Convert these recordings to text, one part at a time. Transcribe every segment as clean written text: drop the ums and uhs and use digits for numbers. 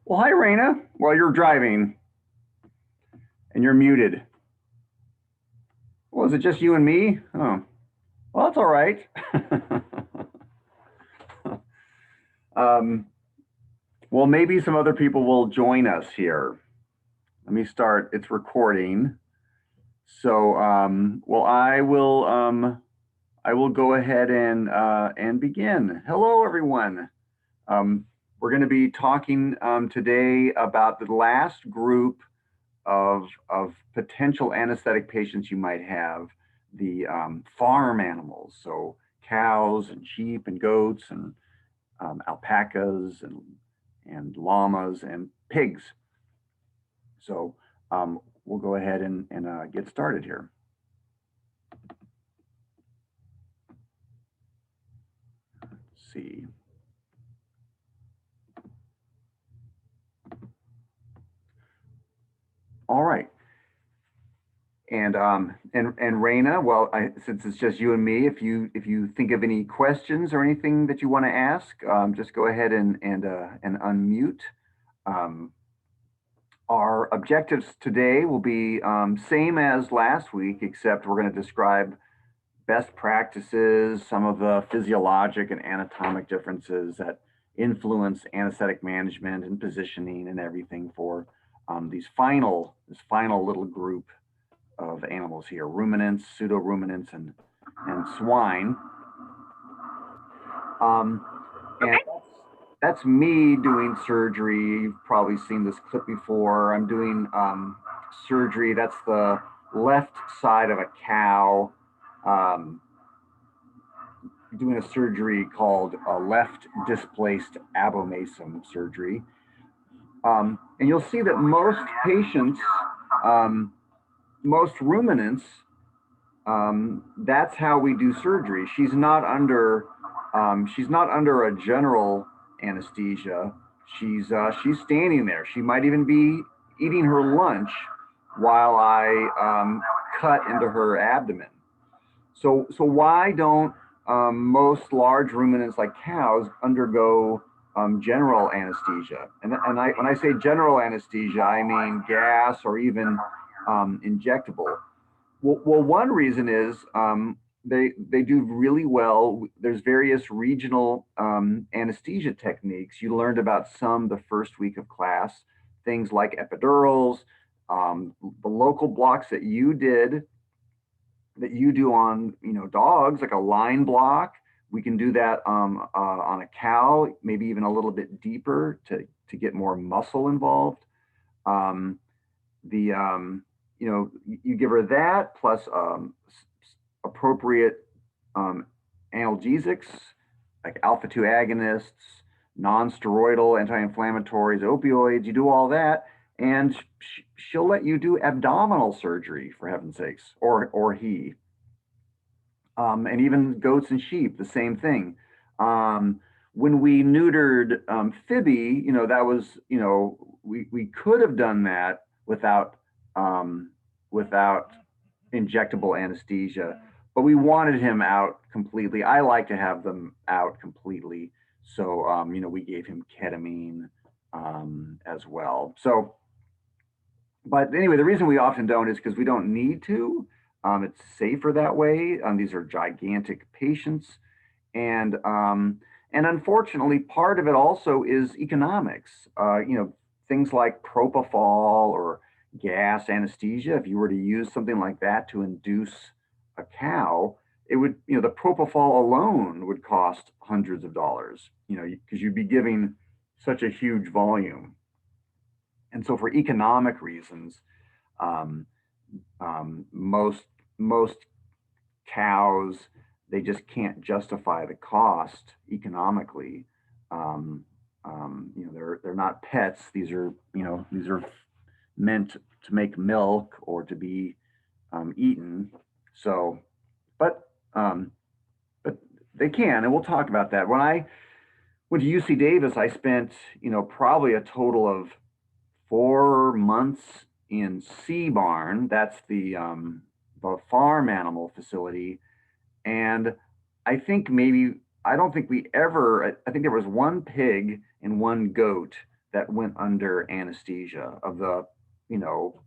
Well, hi, Raina. Well, you're driving and you're muted. Well, is it just you and me? Oh, well, that's all right. um, well, maybe some other people will join us here. Let me start. It's recording. So, well, I will go ahead and begin. Hello, everyone. Um, we're going to be talking today about the last group of potential anesthetic patients you might have, the farm animals, so cows and sheep and goats and alpacas and llamas and pigs. So we'll go ahead and get started here. Let's see. All right. And Raina, well, since it's just you and me, if you think of any questions or anything that you want to ask, just go ahead and unmute. Um, our objectives today will be same as last week, except we're going to describe best practices, some of the physiologic and anatomic differences that influence anesthetic management and positioning and everything for this final little group of animals here: ruminants, pseudoruminants, and swine. And that's me doing surgery. You've probably seen this clip before. I'm doing surgery. That's the left side of a cow. Um, Doing a surgery called left displaced abomasum surgery. And you'll see that most patients, most ruminants, that's how we do surgery. She's not under a general anesthesia. She's standing there. She might even be eating her lunch while I cut into her abdomen. So why don't most large ruminants like cows undergo general anesthesia? And when I say general anesthesia, I mean gas or even injectable. Well, one reason is they do really well. There's various regional anesthesia techniques. You learned about some the first week of class, things like epidurals, the local blocks that you do on dogs, like a line block. We can do that on a cow, maybe even a little bit deeper to get more muscle involved. The you give her that plus appropriate analgesics like alpha 2 agonists, non-steroidal anti-inflammatories, opioids. You do all that, and she'll let you do abdominal surgery, for heaven's sakes, or he. And even goats and sheep, the same thing. When we neutered Phoebe, that was, we could have done that without injectable anesthesia, but we wanted him out completely. I like to have them out completely. So, we gave him ketamine as well. So, but anyway, the reason we often don't is because we don't need to. It's safer that way. These are gigantic patients, and unfortunately, part of it also is economics. Things like propofol or gas anesthesia. If you were to use something like that to induce a cow, it would, the propofol alone would cost hundreds of dollars. Because you'd be giving such a huge volume. And so, for economic reasons, most cows, they just can't justify the cost economically. They're not pets. These are meant to make milk or to be eaten. So, but they can, and we'll talk about that. When I went to UC Davis, I spent probably a total of 4 months in Sea Barn. That's the farm animal facility, and I think I don't think we ever. I think there was one pig and one goat that went under anesthesia of the, you know,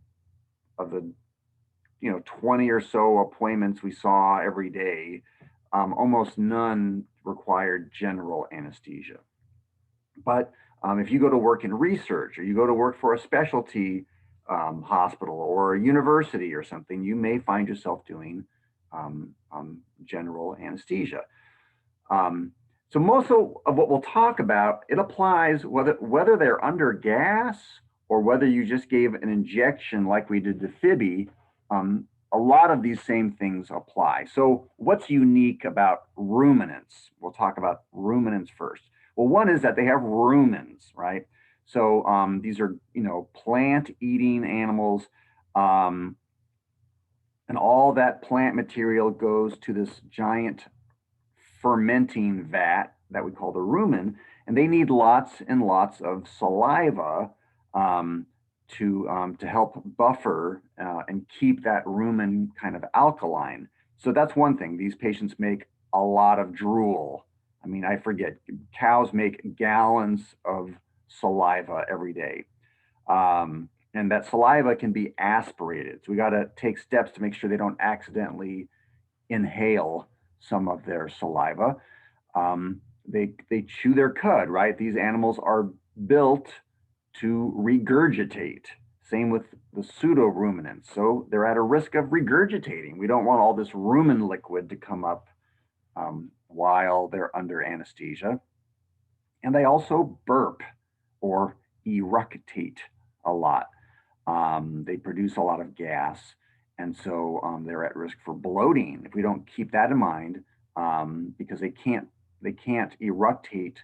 of the 20 or so appointments we saw every day, almost none required general anesthesia. But if you go to work in research or you go to work for a specialty hospital or a university or something, you may find yourself doing general anesthesia. So most of what we'll talk about, it applies whether they're under gas or whether you just gave an injection like we did to Phoebe. A lot of these same things apply. So what's unique about ruminants? We'll talk about ruminants first. Well, one is that they have rumens, right? So these are, plant-eating animals, and all that plant material goes to this giant fermenting vat that we call the rumen, and they need lots and lots of saliva to help buffer and keep that rumen kind of alkaline. So that's one thing. These patients make a lot of drool. I mean, I forget, cows make gallons of saliva every day. And that saliva can be aspirated. So we got to take steps to make sure they don't accidentally inhale some of their saliva. They chew their cud, right? These animals are built to regurgitate. Same with the pseudoruminants. So they're at a risk of regurgitating. We don't want all this rumen liquid to come up while they're under anesthesia. And they also burp or eructate a lot. They produce a lot of gas, and so they're at risk for bloating if we don't keep that in mind, because they can't eructate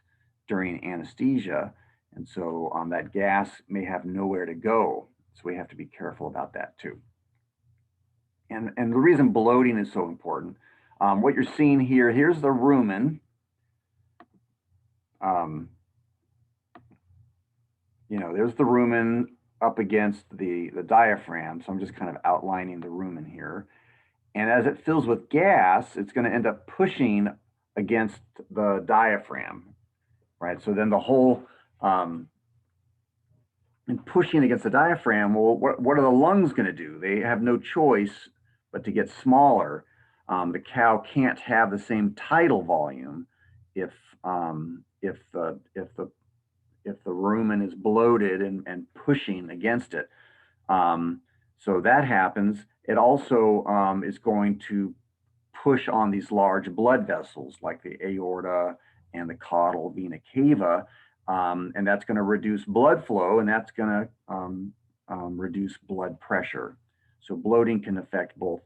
during anesthesia, and so that gas may have nowhere to go. So we have to be careful about that too. And the reason bloating is so important, what you're seeing here, here's the rumen. There's the rumen up against the diaphragm. So I'm just kind of outlining the rumen here. And as it fills with gas, it's going to end up pushing against the diaphragm, right? So then the whole, and pushing against the diaphragm, well, what are the lungs going to do? They have no choice but to get smaller. The cow can't have the same tidal volume if the rumen is bloated and pushing against it. So that happens. It also is going to push on these large blood vessels like the aorta and the caudal vena cava, and that's going to reduce blood flow, and that's going to reduce blood pressure. So bloating can affect both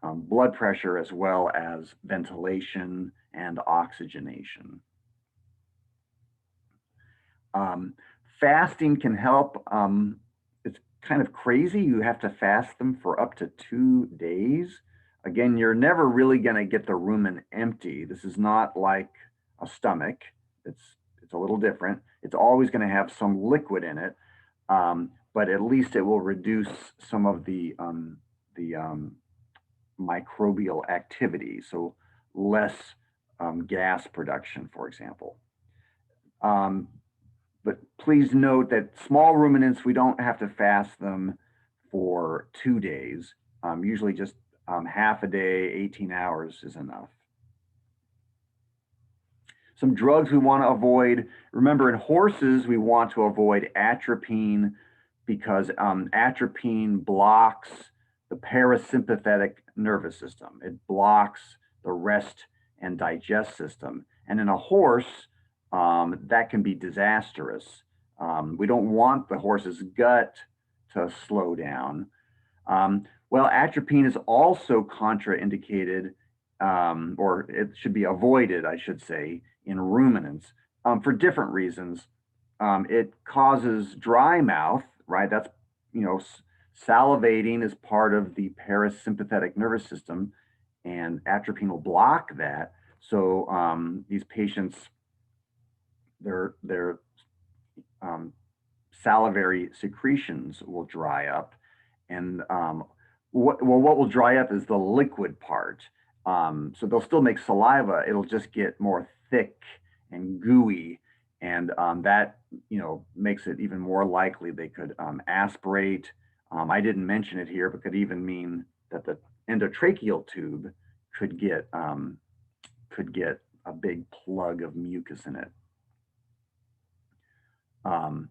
blood pressure as well as ventilation and oxygenation. Fasting can help. It's kind of crazy. You have to fast them for up to 2 days. Again, you're never really going to get the rumen empty. This is not like a stomach. It's a little different. It's always going to have some liquid in it, but at least it will reduce some of the microbial activity. So less gas production, for example. But please note that small ruminants, we don't have to fast them for 2 days. Usually just half a day, 18 hours is enough. Some drugs we want to avoid. Remember, in horses, we want to avoid atropine because atropine blocks the parasympathetic nervous system. It blocks the rest and digest system. And in a horse, that can be disastrous. We don't want the horse's gut to slow down. Well, atropine is also contraindicated, or it should be avoided, I should say, in ruminants for different reasons. It causes dry mouth, right? That's, salivating is part of the parasympathetic nervous system, and atropine will block that. So these patients, their salivary secretions will dry up, and what will dry up is the liquid part. So they'll still make saliva. It'll just get more thick and gooey, And that, makes it even more likely they could aspirate. I didn't mention it here, but could even mean that the endotracheal tube could get a big plug of mucus in it. And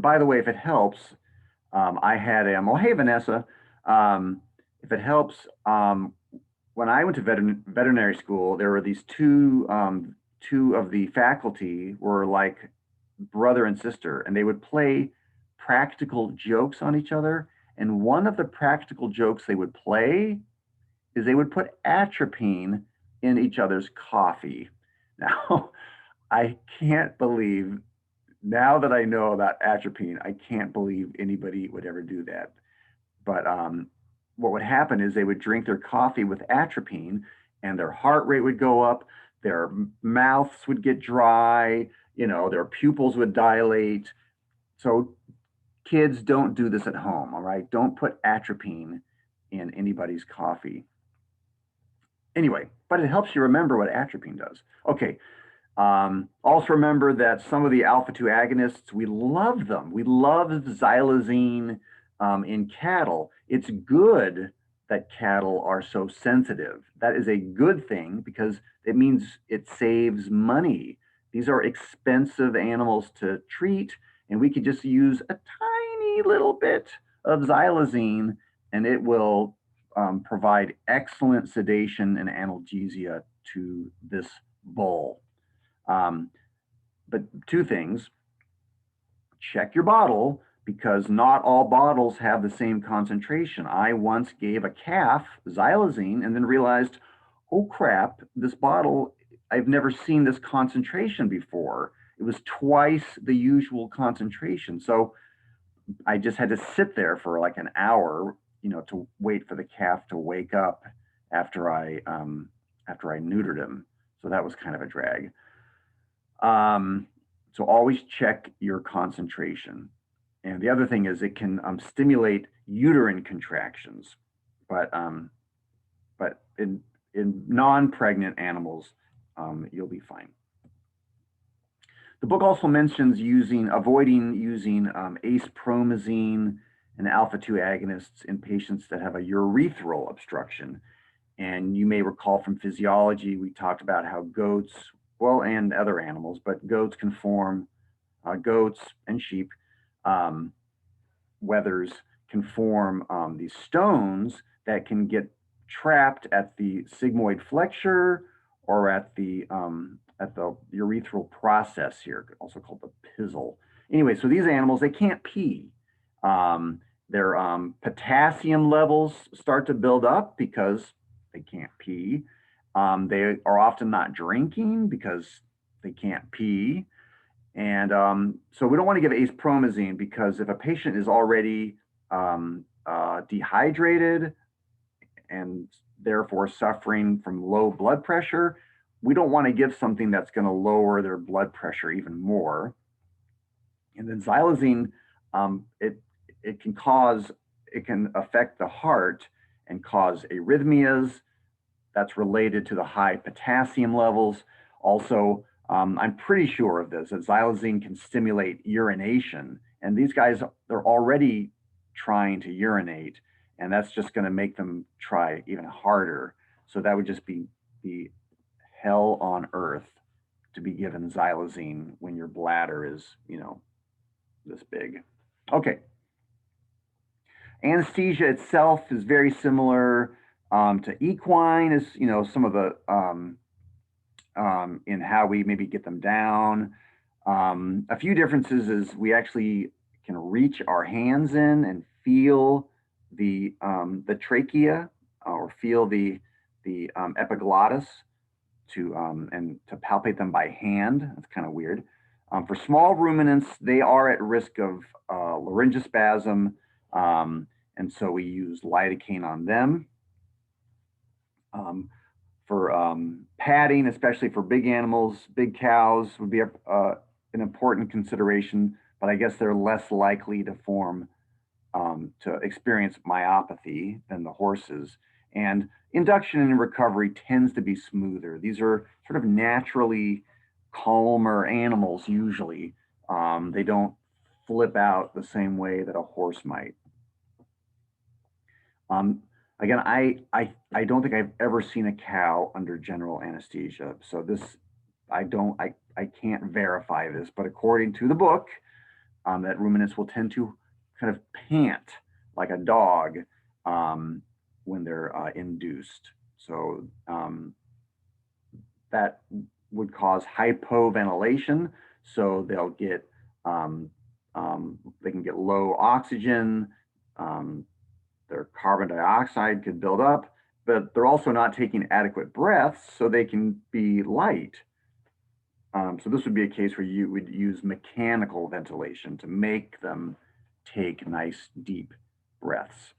by the way, if it helps, I had a, well, hey, Vanessa, if it helps, when I went to veterinary school, there were these two of the faculty were like brother and sister, and they would play practical jokes on each other. And one of the practical jokes they would play is they would put atropine in each other's coffee. Now, I can't believe, now that I know about atropine, I can't believe anybody would ever do that. But what would happen is they would drink their coffee with atropine, and their heart rate would go up, their mouths would get dry, their pupils would dilate. So kids, don't do this at home, all right? Don't put atropine in anybody's coffee. Anyway, but it helps you remember what atropine does. Okay. Also remember that some of the alpha-2 agonists, we love them. We love xylazine in cattle. It's good that cattle are so sensitive. That is a good thing because it means it saves money. These are expensive animals to treat, and we could just use a tiny little bit of xylazine, and it will provide excellent sedation and analgesia to this bull. But two things: check your bottle, because not all bottles have the same concentration. I once gave a calf xylazine and then realized, oh crap, this bottle, I've never seen this concentration before. It was twice the usual concentration. So I just had to sit there for like an hour, to wait for the calf to wake up after I neutered him. So that was kind of a drag. So always check your concentration. And the other thing is it can stimulate uterine contractions, but in non-pregnant animals, you'll be fine. The book also mentions avoiding using acepromazine and alpha-2 agonists in patients that have a urethral obstruction. And you may recall from physiology, we talked about how goats, well, and other animals, but goats can form, goats and sheep, wethers can form these stones that can get trapped at the sigmoid flexure or at the urethral process here, also called the pissle. Anyway, so these animals, they can't pee. Their potassium levels start to build up because they can't pee. They are often not drinking because they can't pee. And so we don't want to give acepromazine, because if a patient is already dehydrated and therefore suffering from low blood pressure, we don't want to give something that's going to lower their blood pressure even more. And then xylazine, it can affect the heart and cause arrhythmias. That's related to the high potassium levels. Also, I'm pretty sure of this, that xylazine can stimulate urination. And these guys, they're already trying to urinate, and that's just going to make them try even harder. So that would just be hell on earth to be given xylazine when your bladder is, this big. Okay. Anesthesia itself is very similar to equine, as some of the in how we maybe get them down. A few differences is we actually can reach our hands in and feel the trachea, or feel the epiglottis and to palpate them by hand. That's kind of weird. For small ruminants, they are at risk of laryngospasm, and so we use lidocaine on them. For padding, especially for big animals, big cows would be an important consideration, but I guess they're less likely to to experience myopathy than the horses. And induction and recovery tends to be smoother. These are sort of naturally calmer animals usually. They don't flip out the same way that a horse might. Again, I don't think I've ever seen a cow under general anesthesia. So this, I can't verify this, but according to the book, that ruminants will tend to kind of pant like a dog when they're induced. So that would cause hypoventilation. So they'll get, they can get low oxygen. Their carbon dioxide could build up, but they're also not taking adequate breaths, so they can be light. So this would be a case where you would use mechanical ventilation to make them take nice deep breaths.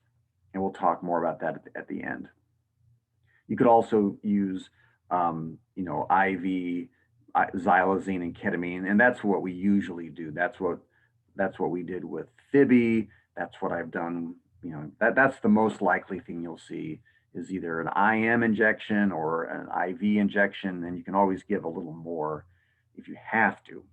And we'll talk more about that at the end. You could also use, IV xylazine and ketamine, and that's what we usually do. That's what we did with Phoebe. That's what I've done. That's the most likely thing you'll see is either an IM injection or an IV injection, and you can always give a little more if you have to.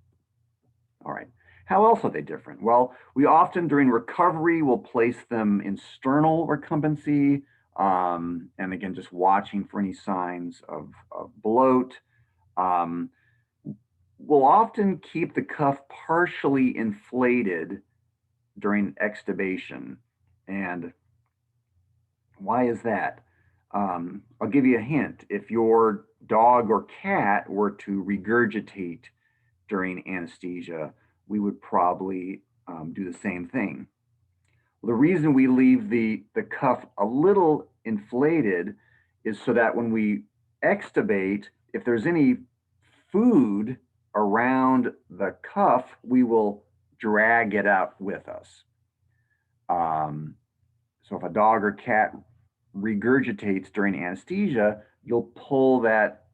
All right. How else are they different? Well, we often during recovery will place them in sternal recumbency, and again, just watching for any signs of bloat. We'll often keep the cuff partially inflated during extubation. And why is that? I'll give you a hint. If your dog or cat were to regurgitate during anesthesia, we would probably do the same thing. Well, the reason we leave the cuff a little inflated is so that when we extubate, if there's any food around the cuff, we will drag it out with us. So if a dog or cat regurgitates during anesthesia, you'll pull that,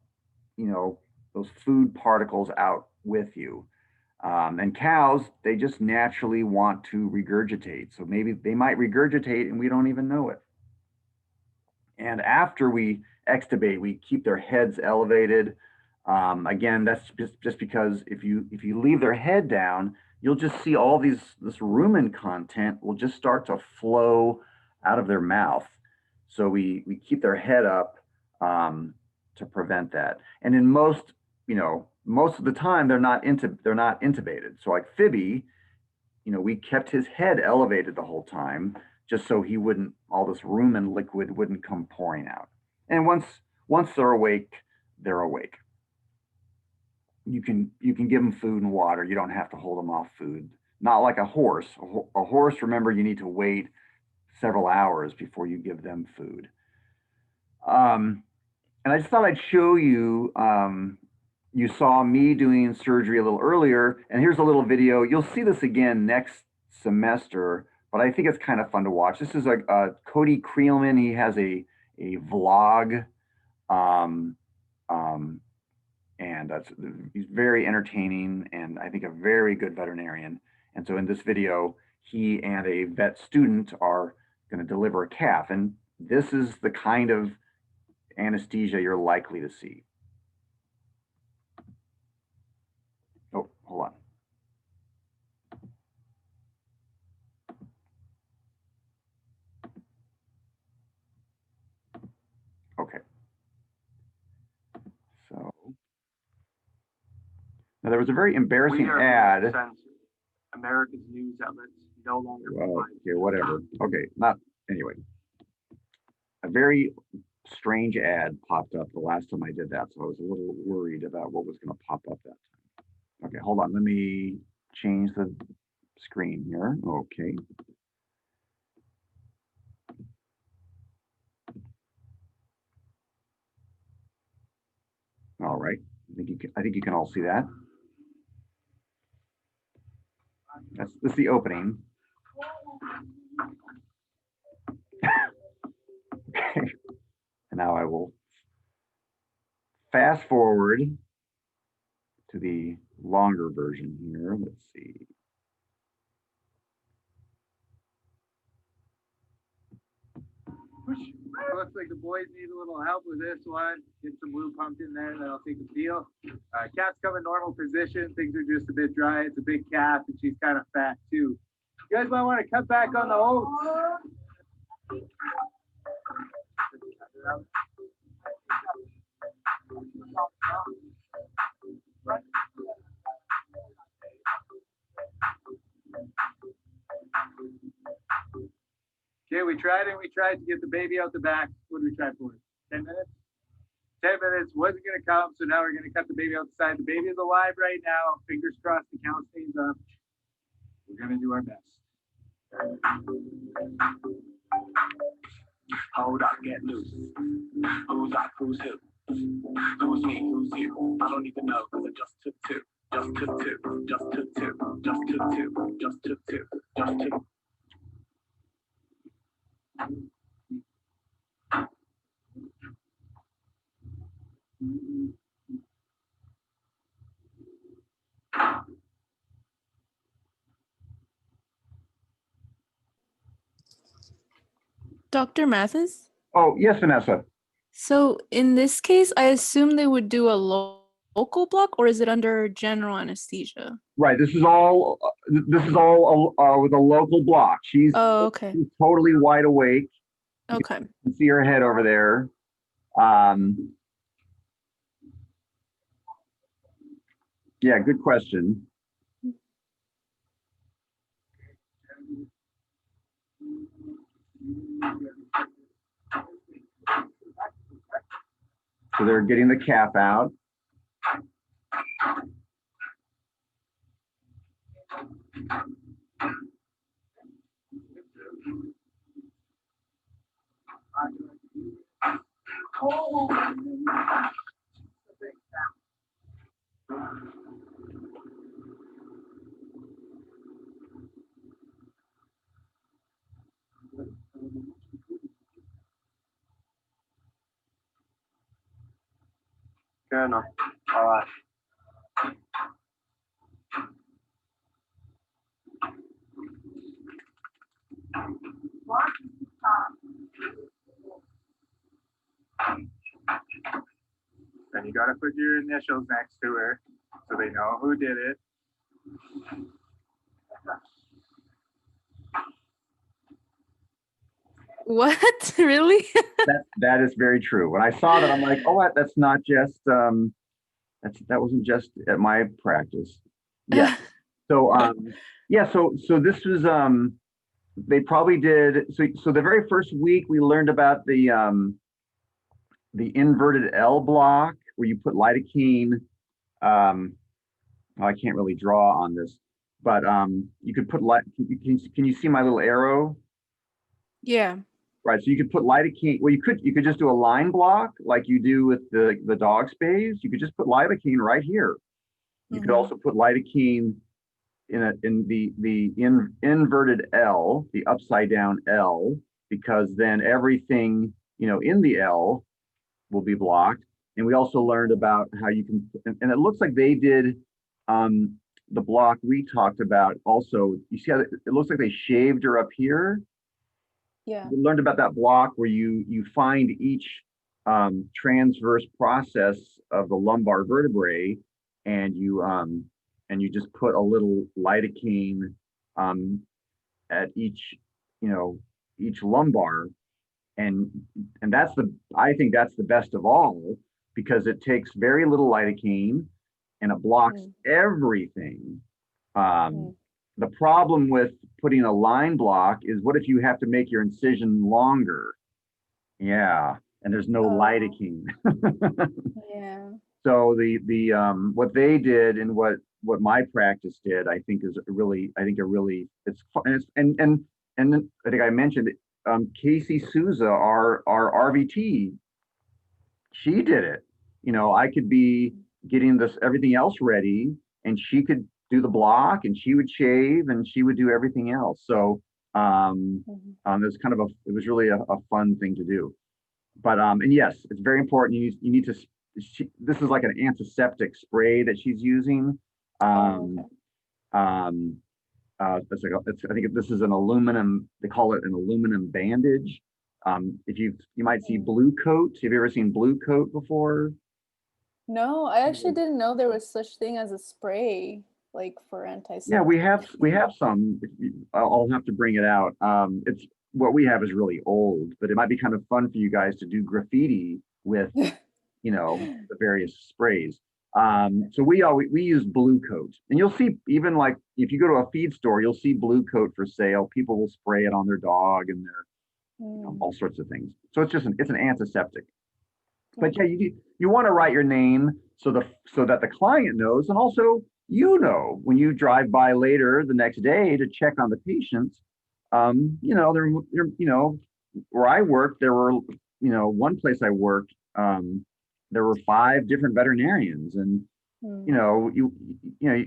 those food particles out with you. And cows, they just naturally want to regurgitate. So maybe they might regurgitate and we don't even know it. And after we extubate, we keep their heads elevated. Again, that's just because if you leave their head down, you'll just see all this rumen content will just start to flow out of their mouth. So we keep their head up to prevent that. And in most of the time they're not intubated. So like Phoebe, we kept his head elevated the whole time just so he wouldn't, all this rumen liquid wouldn't come pouring out. And once they're awake, they're awake. You can give them food and water. You don't have to hold them off food. Not like a horse. A horse, remember, you need to wait several hours before you give them food. And I just thought I'd show you, you saw me doing surgery a little earlier, and here's a little video. You'll see this again next semester, but I think it's kind of fun to watch. This is Cody Creelman. He has a vlog, and he's very entertaining and I think a very good veterinarian. And so in this video, he and a vet student are going to deliver a calf. And this is the kind of anesthesia you're likely to see. Oh, hold on. Okay. So now there was a very embarrassing ad. America's news outlets no longer. Well, okay, whatever. Okay, not anyway. A very strange ad popped up the last time I did that, so I was a little worried about what was going to pop up that time. Okay, hold on. Let me change the screen here. Okay. All right. I think you can all see that. That's the opening. Okay. And now I will fast forward to the longer version here. Let's see. Looks like the boys need a little help with this one. Get some blue pumped in there, that'll take a feel. Cat's come in normal position. Things are just a bit dry. It's a big calf, and she's kind of fat too. You guys might want to cut back on the oats. Okay, we tried to get the baby out the back. What did we try for? 10 minutes? 10 minutes wasn't going to come, so now we're going to cut the baby out the side. The baby is alive right now. Fingers crossed the count stays up. We're going to do our best. Hold up, get loose. Who's up, who's who? Who's me, who's you? I don't even know, because I just took two. Just took two. Just took two. Just took two. Just took two. Just took. Dr. Mathis? Oh, yes, Vanessa. So in this case, I assume they would do a local block, or is it under general anesthesia? Right. This is all with a local block. She's Okay. she's totally wide awake. Okay. You can see her head over there. Yeah, good question. So they're getting the cap out. Fair enough. All right. And you got to put your initials next to her so they know who did it. What? Really? That is very true. When I saw that, I'm like, oh, that's not just that wasn't just at my practice. Yeah. So yeah, so this was they probably did so the very first week we learned about the inverted L block where you put lidocaine. I can't really draw on this, but you could put can you see my little arrow? Yeah. Right, so you could put lidocaine. Well, you could just do a line block like you do with the dog spays. You could just put lidocaine right here. You could also put lidocaine in the inverted L, the upside down L, because then everything in the L will be blocked. And we also learned about how you can, and it looks like they did the block we talked about also. You see how it looks like they shaved her up here. Yeah. We learned about that block where you find each transverse process of the lumbar vertebrae, and you just put a little lidocaine at each lumbar, and I think that's the best of all, because it takes very little lidocaine and it blocks everything. The problem with putting a line block is, what if you have to make your incision longer? Yeah, and there's no lidocaine. Yeah. So the what they did and what my practice did, I think it's fun. And I think I mentioned it, Casey Souza, our RVT, she did it. I could be getting everything else ready, and she could do the block, and she would shave, and she would do everything else. So it was really a fun thing to do. But and yes, it's very important. You need to. This is like an antiseptic spray that she's using. I think this is an aluminum. They call it an aluminum bandage. If you might see blue coat. Have you ever seen blue coat before? No, I actually didn't know there was such thing as a spray like for Yeah, antiseptic. we have some. I'll have to bring it out. It's what we have is really old, but it might be kind of fun for you guys to do graffiti with, the various sprays. So we use blue coat, and you'll see even like if you go to a feed store, you'll see blue coat for sale. People will spray it on their dog and their Mm, all sorts of things. So it's an antiseptic. But yeah, okay. you want to write your name so that the client knows, and also when you drive by later the next day to check on the patient. There where I worked, there were one place I worked, there were 5 different veterinarians, and you Mm, know you you know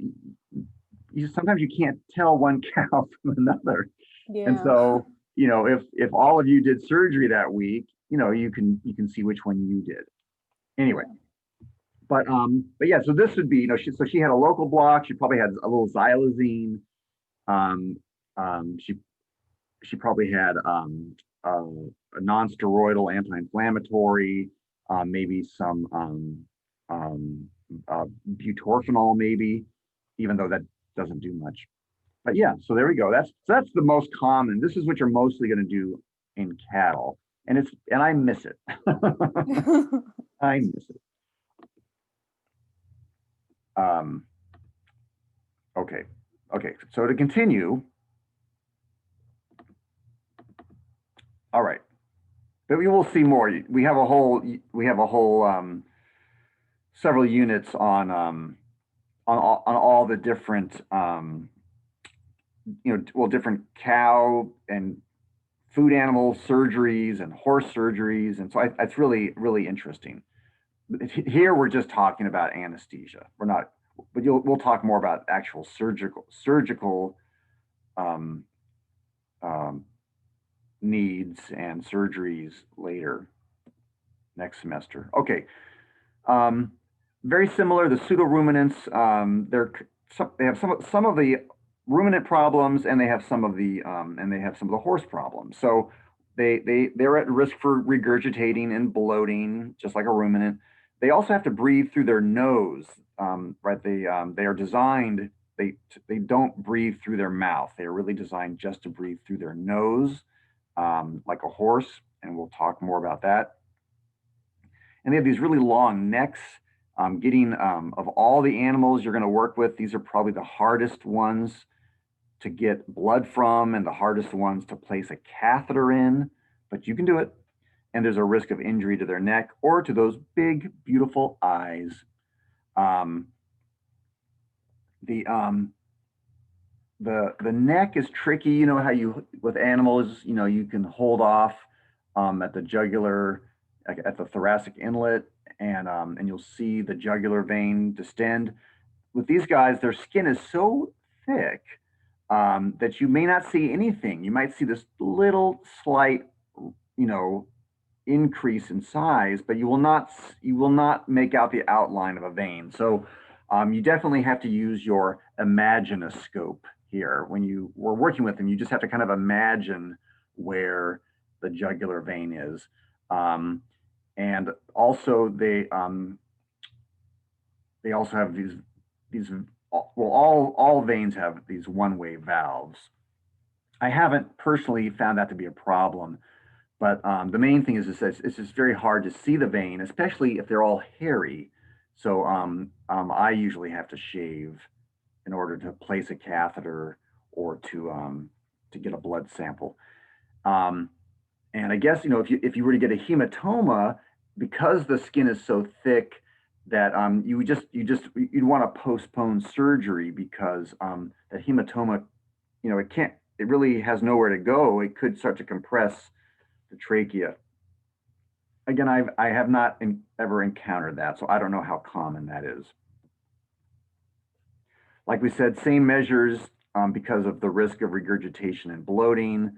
you sometimes you can't tell one cow from another, and yeah. so if all of you did surgery that week, you can see which one you did. Anyway, Yeah. but yeah, so this would be, she had a local block. She probably had a little xylazine. Um, she probably had a non-steroidal anti-inflammatory, maybe some um, butorphanol, maybe, even though that doesn't do much. But yeah, so there we go. That's the most common. This is what you're mostly going to do in cattle, and I miss it. I miss it. Um, okay, okay. So to continue, all right. But we will see more. We have a whole several units on all the different different cow and food animal surgeries and horse surgeries, and so it's really interesting. Here we're just talking about anesthesia. We're not, but we'll talk more about actual surgical um, um, needs and surgeries later next semester. Okay. Um, Very similar. The pseudoruminants, they have some of the ruminant problems, and they have some of the horse problems. So they're at risk for regurgitating and bloating, just like a ruminant. They also have to breathe through their nose, right? They are designed. They don't breathe through their mouth. They are really designed just to breathe through their nose, like a horse, and we'll talk more about that. And they have these really long necks. Getting of all the animals you're going to work with, these are probably the hardest ones to get blood from and the hardest ones to place a catheter in, but you can do it. And there's a risk of injury to their neck or to those big, beautiful eyes. Um, the the neck is tricky. You know how you with animals, you can hold off at the jugular, at the thoracic inlet, and you'll see the jugular vein distend. With these guys, their skin is so thick that you may not see anything. You might see this little slight, you know, increase in size, but you will not make out the outline of a vein. So you definitely have to use your imaginoscope here. When you were working with them, you just have to kind of imagine where the jugular vein is. And also they also have these well, all veins have these one-way valves. I haven't personally found that to be a problem, but the main thing is that it's just very hard to see the vein, especially if they're all hairy. So I usually have to shave in order to place a catheter or to get a blood sample. Um, and I guess if you were to get a hematoma, because the skin is so thick that you'd want to postpone surgery because that hematoma, it really has nowhere to go. It could start to compress the trachea. Again, I have not ever encountered that, so I don't know how common that is. Like we said, same measures because of the risk of regurgitation and bloating.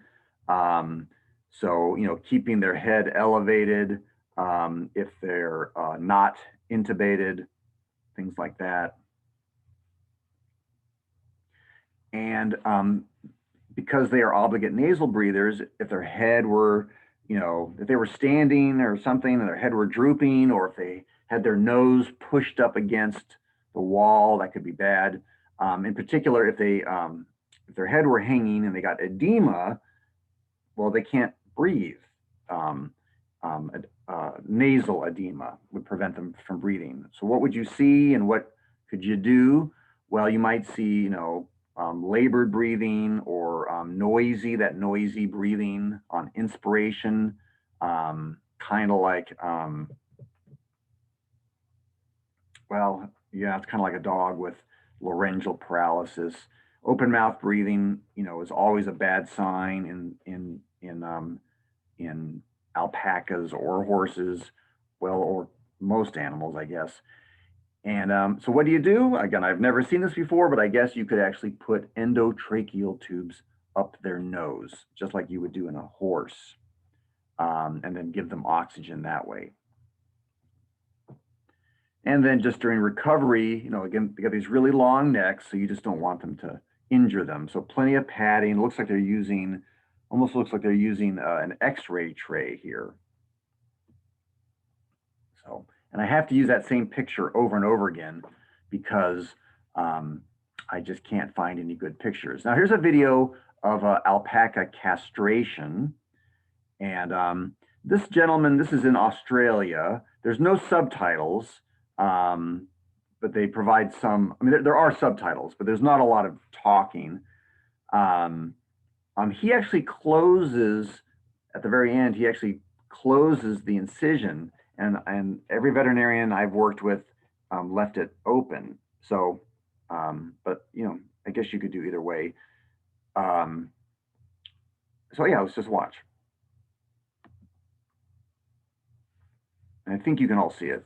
So, keeping their head elevated if they're not intubated, things like that. And because they are obligate nasal breathers, if their head were you know, if they were standing or something and their head were drooping, or if they had their nose pushed up against the wall, that could be bad. In particular, if if their head were hanging and they got edema, well, they can't breathe. Um, Nasal edema would prevent them from breathing. So what would you see and what could you do? Well, you might see, you know, labored breathing or that noisy breathing on inspiration, kind of like, well, yeah, it's kind of like a dog with laryngeal paralysis. Open mouth breathing, you know, is always a bad sign in alpacas or horses, well, or most animals, I guess. And so what do you do? Again, I've never seen this before, but I guess you could actually put endotracheal tubes up their nose, just like you would do in a horse, and then give them oxygen that way. And then just during recovery, you know, again, they got these really long necks, so you just don't want them to injure them. So plenty of padding. Looks like they're using, almost looks like they're using an X-ray tray here. So, and I have to use that same picture over and over again because I just can't find any good pictures. Now here's a video of alpaca castration. And this gentleman, this is in Australia. There's no subtitles, but they provide some, I mean, there are subtitles, but there's not a lot of talking. He actually closes, at the very end, he actually closes the incision, and every veterinarian I've worked with left it open. So, but you know, I guess you could do either way. So yeah, let's just watch. And I think you can all see it.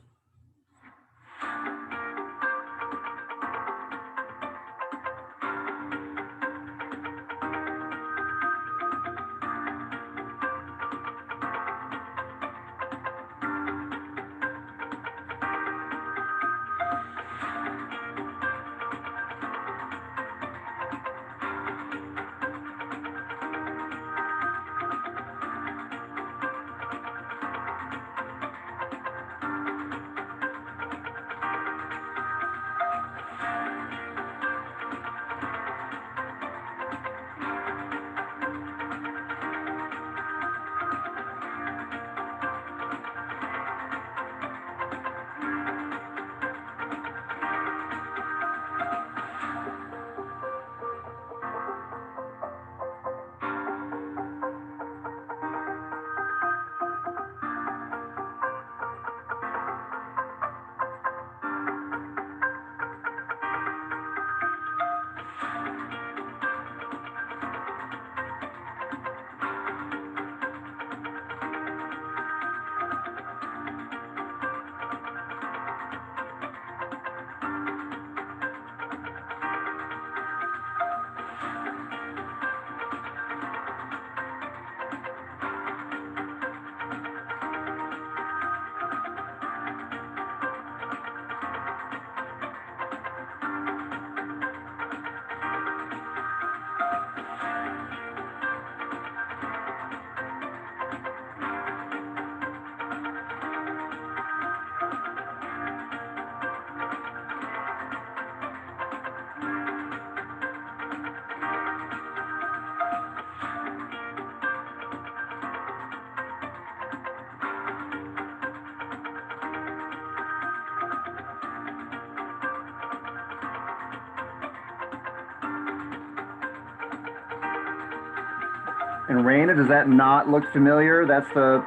And Raina, does that not look familiar? That's the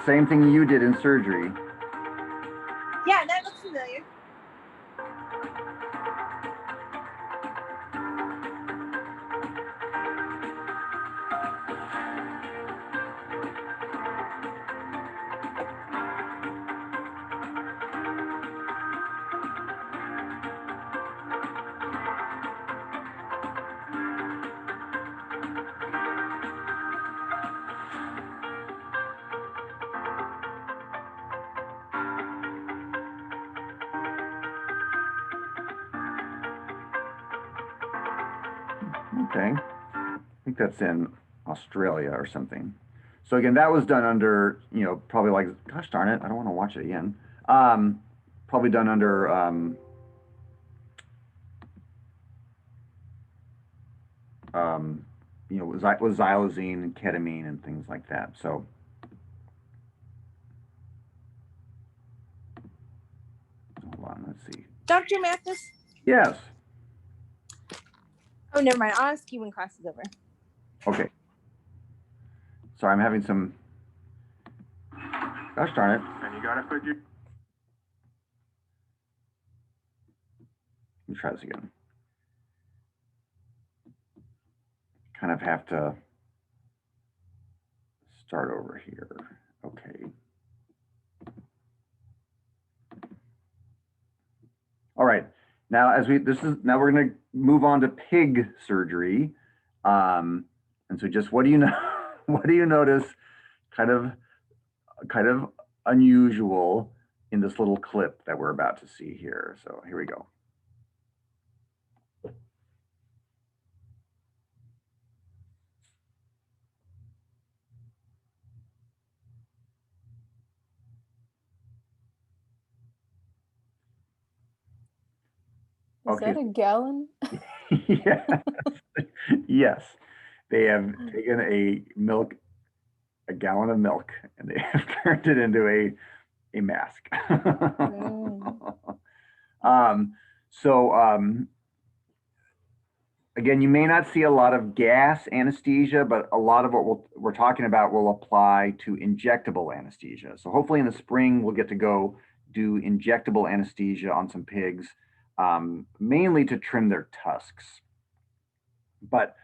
same thing you did in surgery. Yeah, that looks familiar. Okay, I think that's in Australia or something. So again, that was done under, probably like, gosh darn it, I don't want to watch it again. Probably done under with xylazine and ketamine and things like that. So hold on, let's see. Dr. Mathis? Yes. Oh, never mind. I'll ask you when class is over. Okay. Sorry, I'm having some. Gosh darn it. And you gotta put your. Let me try this again. Kind of have to start over here. Okay. All right. Now, now we're going to move on to pig surgery. And so just what do you know? What do you notice kind of unusual in this little clip that we're about to see here? So here we go. Is that a gallon? Yes. Yes. They have taken a gallon of milk, and they have turned it into a mask. Again, you may not see a lot of gas anesthesia, but a lot of what we're talking about will apply to injectable anesthesia. So hopefully in the spring, we'll get to go do injectable anesthesia on some pigs, mainly to trim their tusks. But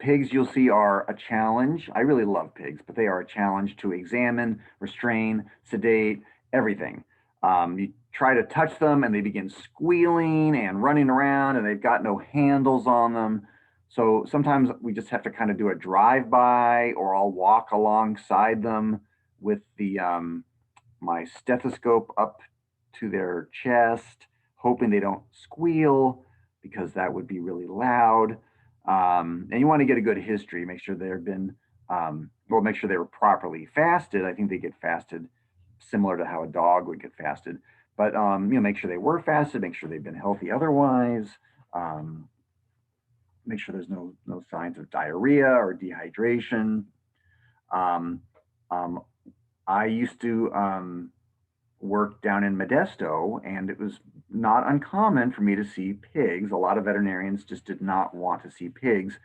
pigs, you'll see, are a challenge. I really love pigs, but they are a challenge to examine, restrain, sedate, everything. You try to touch them and they begin squealing and running around, and they've got no handles on them. So sometimes we just have to kind of do a drive-by, or I'll walk alongside them with the my stethoscope up to their chest, hoping they don't squeal, because that would be really loud. And you want to get a good history, make sure they've been, make sure they were properly fasted. I think they get fasted similar to how a dog would get fasted, but make sure they were fasted, make sure they've been healthy otherwise, make sure there's no signs of diarrhea or dehydration. I used to work down in Modesto, and it was not uncommon for me to see pigs. A lot of veterinarians just did not want to see pigs,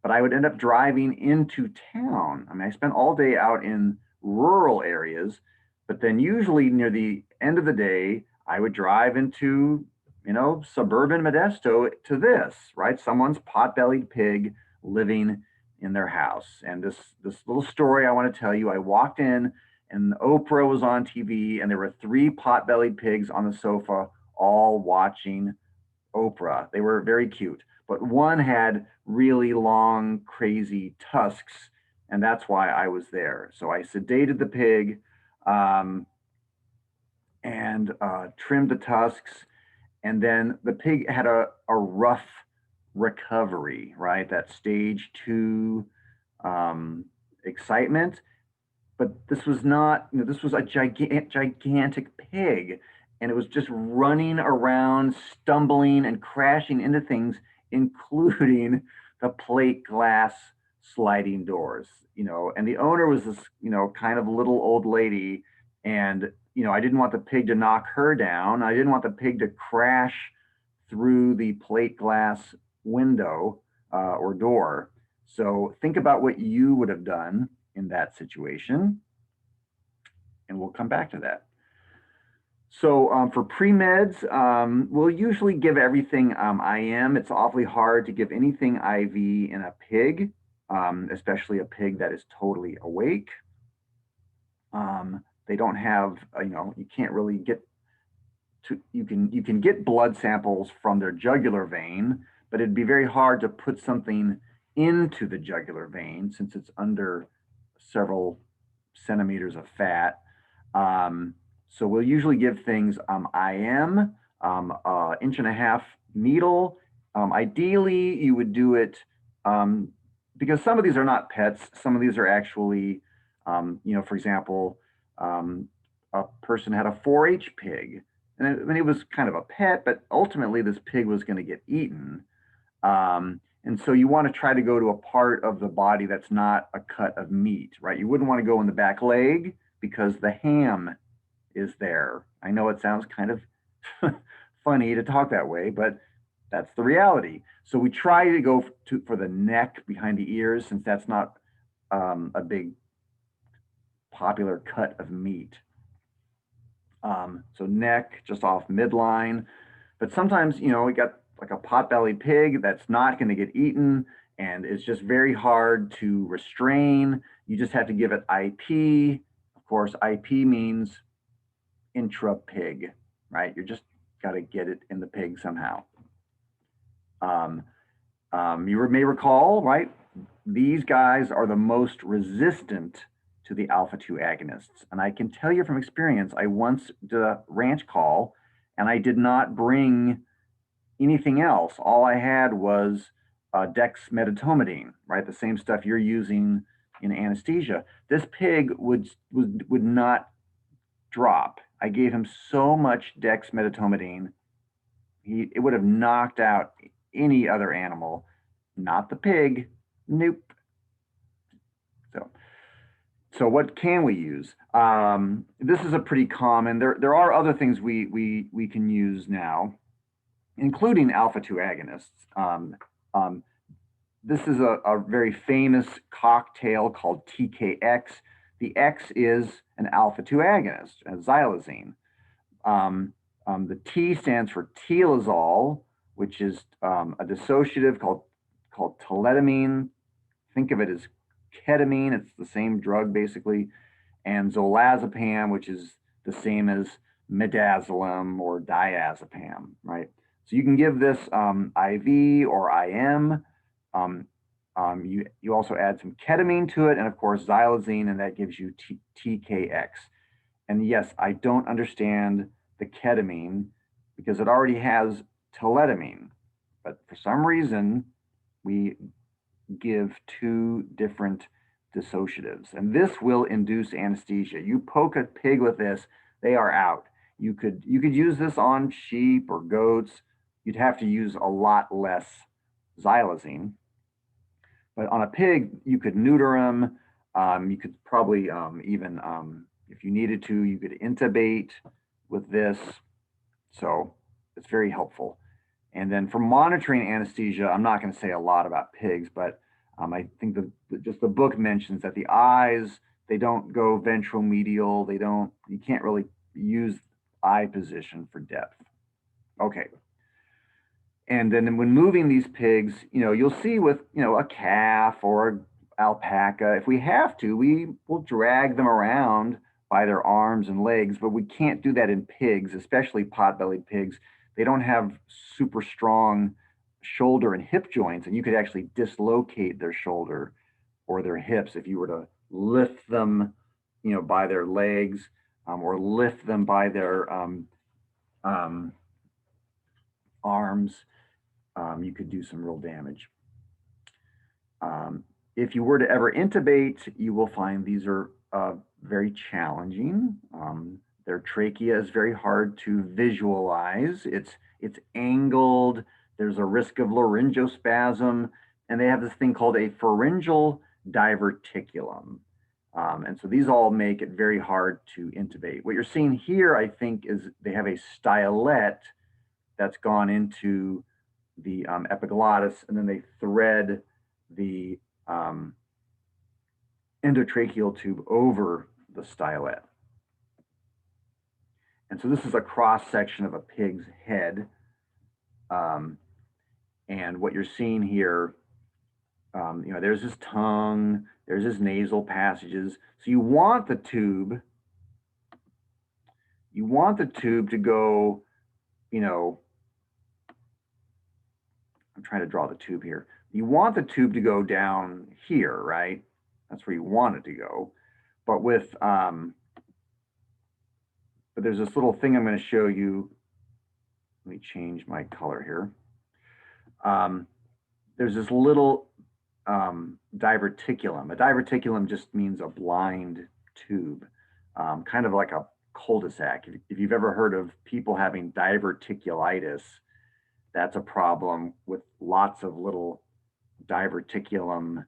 but I would end up driving into town. I mean, I spent all day out in rural areas, but then usually near the end of the day, I would drive into, suburban Modesto to this, right? Someone's pot-bellied pig living in their house. And this little story I want to tell you, I walked in and Oprah was on TV, and there were 3 pot-bellied pigs on the sofa, all watching Oprah. They were very cute, but one had really long, crazy tusks, and that's why I was there. So I sedated the pig and trimmed the tusks, and then the pig had a rough recovery, right? That stage 2 excitement. But this was not, this was a gigantic pig, and it was just running around, stumbling and crashing into things, including the plate glass sliding doors, and the owner was this, kind of little old lady. And, I didn't want the pig to knock her down. I didn't want the pig to crash through the plate glass window or door. So think about what you would have done in that situation, and we'll come back to that. So for pre-meds, we'll usually give everything IM. It's awfully hard to give anything IV in a pig, especially a pig that is totally awake. They don't have, you can't really get to, you can get blood samples from their jugular vein, but it'd be very hard to put something into the jugular vein since it's under several centimeters of fat. So we'll usually give things IM, 1.5 inch needle. Ideally, you would do it because some of these are not pets. Some of these are actually, for example, a person had a 4-H pig. And it was kind of a pet, but ultimately this pig was going to get eaten. And so you want to try to go to a part of the body that's not a cut of meat, right? You wouldn't want to go in the back leg because the ham is there. I know it sounds kind of funny to talk that way, but that's the reality. So we try to go for the neck behind the ears, since that's not a big popular cut of meat. So neck just off midline, but sometimes, we got like a pot-bellied pig that's not going to get eaten, and it's just very hard to restrain. You just have to give it IP. Of course, IP means intra-pig, right? You just got to get it in the pig somehow. You may recall, right? These guys are the most resistant to the alpha-2 agonists. And I can tell you from experience, I once did a ranch call and I did not bring anything else. All I had was dexmedetomidine, right? The same stuff you're using in anesthesia. This pig would not drop. I gave him so much dexmedetomidine, it would have knocked out any other animal, not the pig. Nope. So what can we use? This is a pretty common. There are other things we can use now, including alpha-2 agonists. This is a very famous cocktail called TKX. The X is an alpha-2 agonist, xylazine. The T stands for telazol, which is a dissociative called thalidomide. Think of it as ketamine. It's the same drug basically. And zolazepam, which is the same as midazolam or diazepam, right? So you can give this IV or IM. You also add some ketamine to it, and of course xylazine, and that gives you TKX. And yes, I don't understand the ketamine because it already has thalidomide, but for some reason we give two different dissociatives, and this will induce anesthesia. You poke a pig with this, they are out. You could use this on sheep or goats. You'd have to use a lot less xylazine, but on a pig you could neuter them. You could probably even if you needed to, you could intubate with this. So it's very helpful. And then for monitoring anesthesia, I'm not going to say a lot about pigs, but I think just the book mentions that the eyes, they don't go ventromedial. You can't really use eye position for depth. Okay. And then when moving these pigs, you'll see with, a calf or an alpaca, if we have to, we will drag them around by their arms and legs, but we can't do that in pigs, especially pot-bellied pigs. They don't have super strong shoulder and hip joints, and you could actually dislocate their shoulder or their hips if you were to lift them, by their legs, or lift them by their arms. You could do some real damage. If you were to ever intubate, you will find these are very challenging. Their trachea is very hard to visualize. It's angled. There's a risk of laryngospasm, and they have this thing called a pharyngeal diverticulum. And so these all make it very hard to intubate. What you're seeing here, I think, is they have a stylet that's gone into the epiglottis, and then they thread the endotracheal tube over the stylet. And so this is a cross section of a pig's head. And what you're seeing here, there's his tongue, there's his nasal passages. So you want the tube to go, I'm trying to draw the tube here. You want the tube to go down here, right? That's where you want it to go. But but there's this little thing I'm going to show you. Let me change my color here. There's this little diverticulum. A diverticulum just means a blind tube, kind of like a cul-de-sac. If you've ever heard of people having diverticulitis, that's a problem with lots of little diverticuli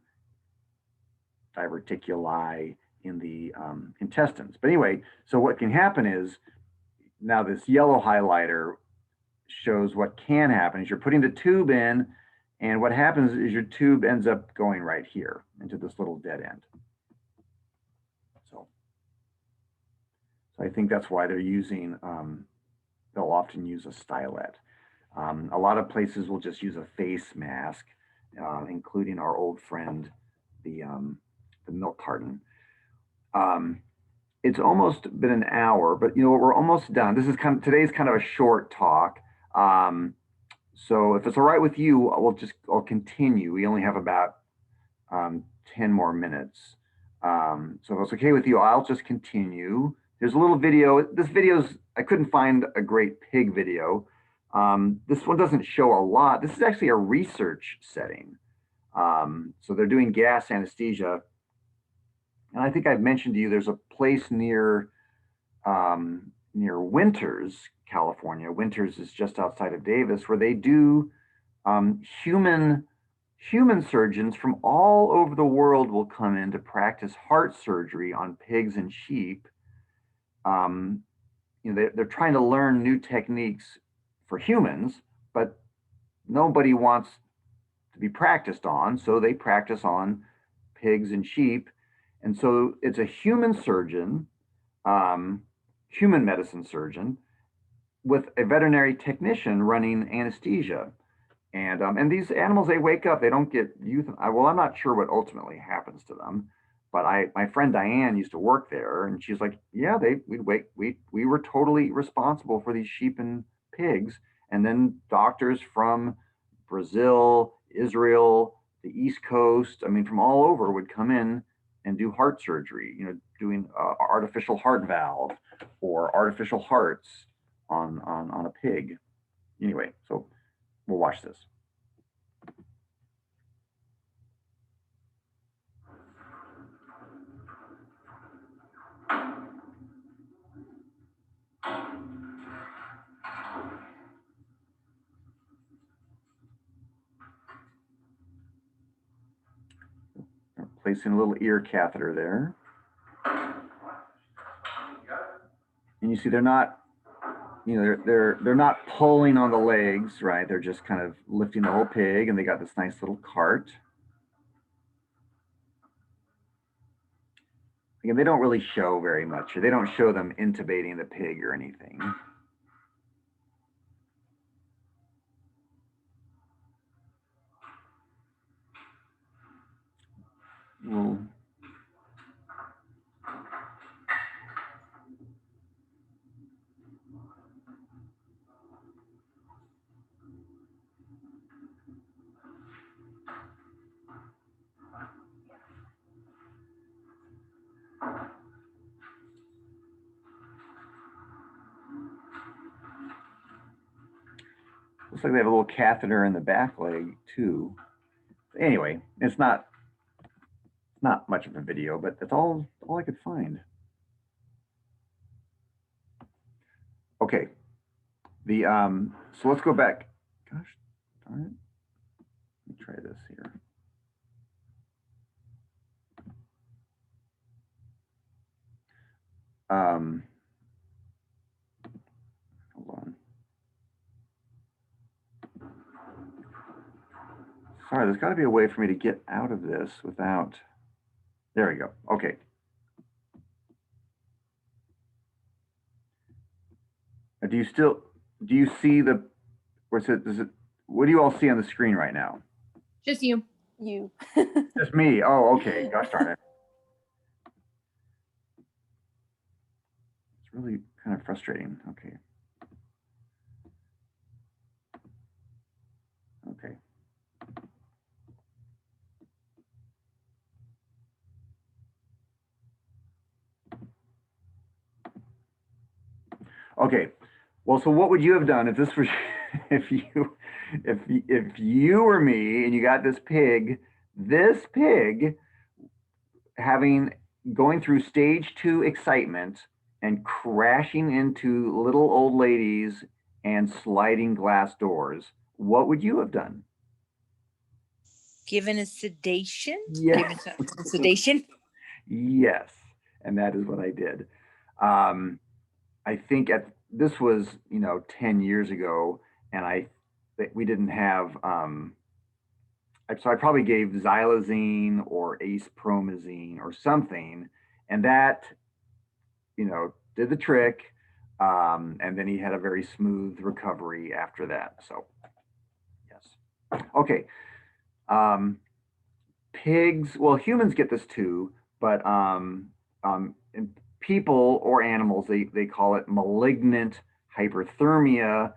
in the intestines. But anyway, so what can happen is, now this yellow highlighter shows what can happen is you're putting the tube in, and what happens is your tube ends up going right here into this little dead end. So I think that's why they're using, they'll often use a stylet. A lot of places will just use a face mask, including our old friend, the milk carton. It's almost been an hour, but you know, we're almost done. This is today's kind of a short talk. So if it's all right with you, I'll continue. We only have about 10 more minutes. So if it's okay with you, I'll just continue. There's a little video. I couldn't find a great pig video. This one doesn't show a lot. This is actually a research setting. So they're doing gas anesthesia. And I think I've mentioned to you, there's a place near Winters, California. Winters is just outside of Davis, where they do human surgeons from all over the world will come in to practice heart surgery on pigs and sheep. You know, they're trying to learn new techniques for humans, but nobody wants to be practiced on, so they practice on pigs and sheep. And so it's a human surgeon, human medicine surgeon, with a veterinary technician running anesthesia. And these animals, they wake up, they don't get well, I'm not sure what ultimately happens to them, but my friend Diane used to work there, and she's like, yeah, we were totally responsible for these sheep and pigs. And then doctors from Brazil, Israel, the East Coast, I mean, from all over would come in and do heart surgery, you know, doing artificial heart valve or artificial hearts on a pig. Anyway, so we'll watch this. Placing a little ear catheter there. And you see they're not, you know, they're not pulling on the legs, right? They're just kind of lifting the whole pig, and they got this nice little cart. Again, they don't really show very much. They don't show them intubating the pig or anything. Well, looks like they have a little catheter in the back leg too. Anyway, it's not much of a video, but that's all I could find. Okay, so let's go back. Gosh darn it. Let me try this here. Hold on. Sorry, there's got to be a way for me to get out of this without. There we go. Okay. Do you see the, what do you all see on the screen right now? Just you. You. Just me. Oh, okay. Gosh darn it. It's really kind of frustrating. Okay. Okay. Okay. Well, so what would you have done if this was, if you were me and you got this pig This pig going through stage 2 excitement and crashing into little old ladies and sliding glass doors, what would you have done? Given a sedation? Yes. Given some sedation? Yes, and that is what I did. I think this was 10 years ago, and we didn't have so I probably gave xylazine or acepromazine or something, and that did the trick. And then he had a very smooth recovery after that. So yes, okay. Pigs, well, humans get this too, but in people or animals, they call it malignant hyperthermia.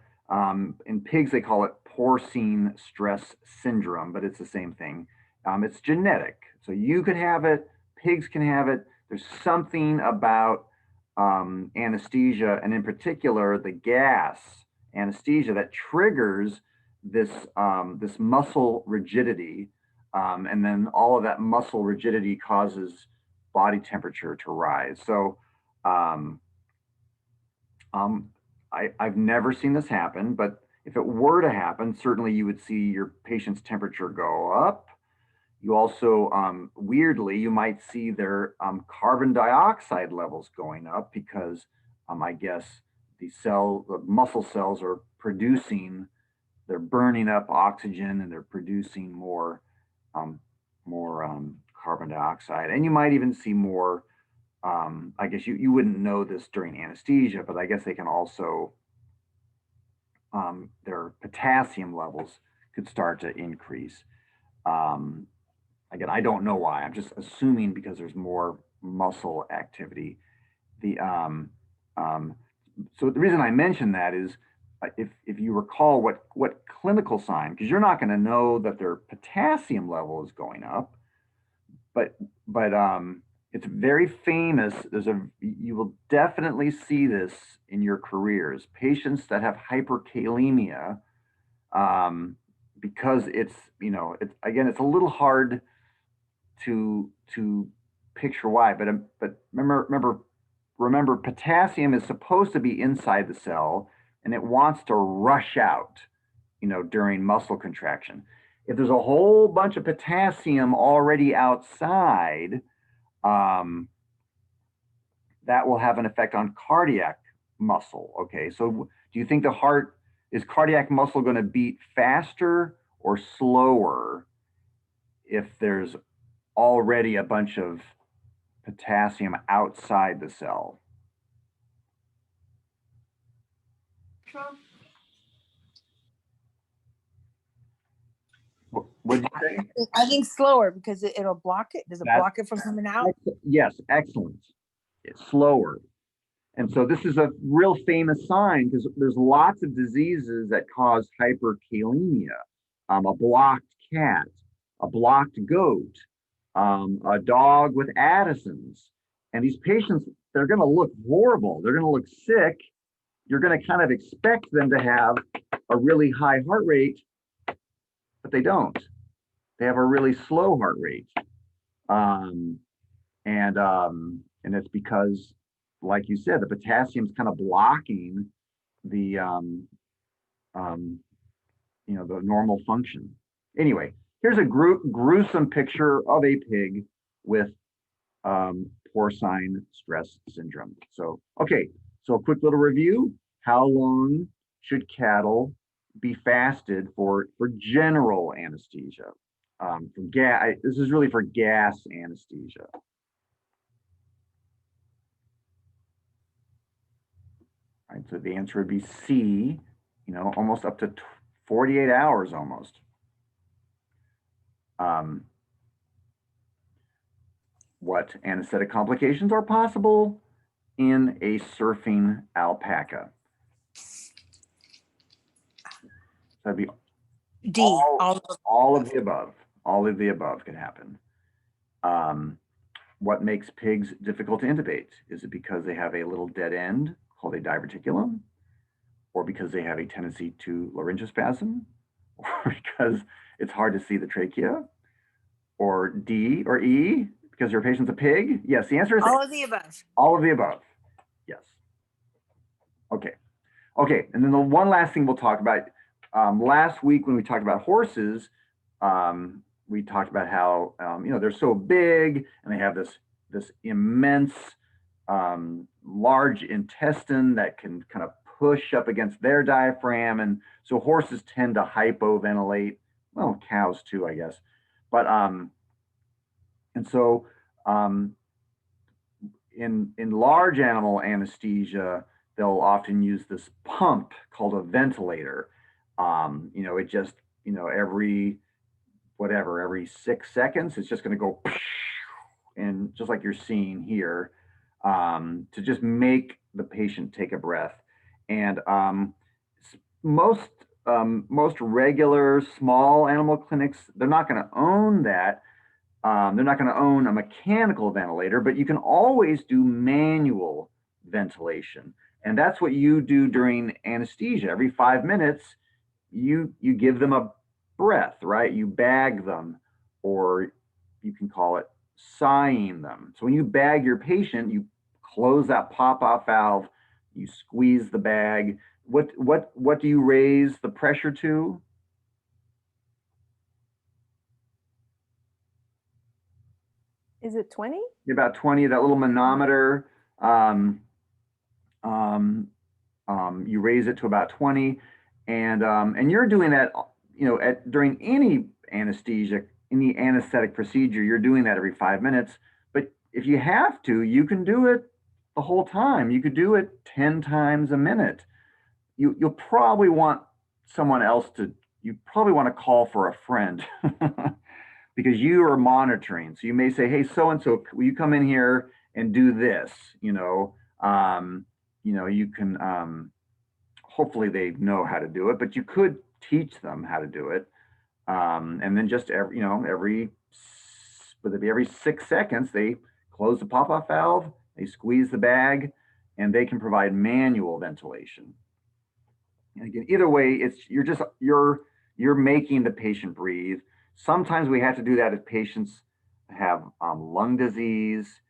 In pigs, they call it porcine stress syndrome, but it's the same thing. It's genetic. So you could have it, pigs can have it. There's something about anesthesia, and in particular, the gas anesthesia that triggers this muscle rigidity. And then all of that muscle rigidity causes body temperature to rise. So I've never seen this happen, but if it were to happen, certainly you would see your patient's temperature go up. You also, weirdly, you might see their carbon dioxide levels going up because I guess the muscle cells are they're burning up oxygen and they're producing more carbon dioxide. And you might even see more, I guess you wouldn't know this during anesthesia, but I guess they can also, their potassium levels could start to increase. Again, I don't know why. I'm just assuming because there's more muscle activity. So the reason I mention that is if you recall what clinical sign, because you're not going to know that their potassium level is going up, but it's very famous. You will definitely see this in your careers. Patients that have hyperkalemia, because it's a little hard to picture why, but remember potassium is supposed to be inside the cell and it wants to rush out during muscle contraction. If there's a whole bunch of potassium already outside, that will have an effect on cardiac muscle. Okay, so do you think is cardiac muscle going to beat faster or slower if there's already a bunch of potassium outside the cell? What did you say? I think slower because it'll block it. Does it block it from coming out? Yes, excellent. It's slower. And so this is a real famous sign because there's lots of diseases that cause hyperkalemia. A blocked cat, a blocked goat, a dog with Addison's. And these patients, they're going to look horrible. They're going to look sick. You're going to kind of expect them to have a really high heart rate, but they don't. They have a really slow heart rate. And it's because, like you said, the potassium's kind of blocking the the normal function. Anyway, here's a gruesome picture of a pig with porcine stress syndrome. So, okay, so a quick little review. How long should cattle be fasted for general anesthesia? This is really for gas anesthesia. All right, so the answer would be C, almost up to 48 hours almost. What anesthetic complications are possible in a surfing alpaca? That'd be D. All of the above. All of the above could happen. What makes pigs difficult to intubate? Is it because they have a little dead end called a diverticulum, or because they have a tendency to laryngospasm, or because it's hard to see the trachea, or D or E because your patient's a pig? Yes, the answer is All of the above. all of the above. Yes. Okay. Okay, and then the one last thing we'll talk about, last week when we talked about horses, we talked about how, they're so big and they have this immense, large intestine that can kind of push up against their diaphragm. And so horses tend to hypoventilate, well, cows too, I guess. But, and so in large animal anesthesia, they'll often use this pump called a ventilator. It just, every 6 seconds, it's just going to go, and just like you're seeing here, to just make the patient take a breath. And most regular small animal clinics, they're not going to own that. They're not going to own a mechanical ventilator, but you can always do manual ventilation. And that's what you do during anesthesia. Every 5 minutes, you give them a breath, right? You bag them, or you can call it sighing them. So when you bag your patient, you close that pop-off valve, you squeeze the bag. What do you raise the pressure to? Is it 20? About 20, that little manometer. You raise it to about 20, and you're doing that, during any anesthetic procedure, you're doing that every 5 minutes. But if you have to, you can do it the whole time. You could do it 10 times a minute. You'll probably want you probably want to call for a friend because you are monitoring. So you may say, hey, so-and-so, will you come in here and do this? You can, hopefully they know how to do it, but you could teach them how to do it. And then just every 6 seconds, they close the pop-off valve, they squeeze the bag, and they can provide manual ventilation. And again, either way, you're making the patient breathe. Sometimes we have to do that if patients have lung disease,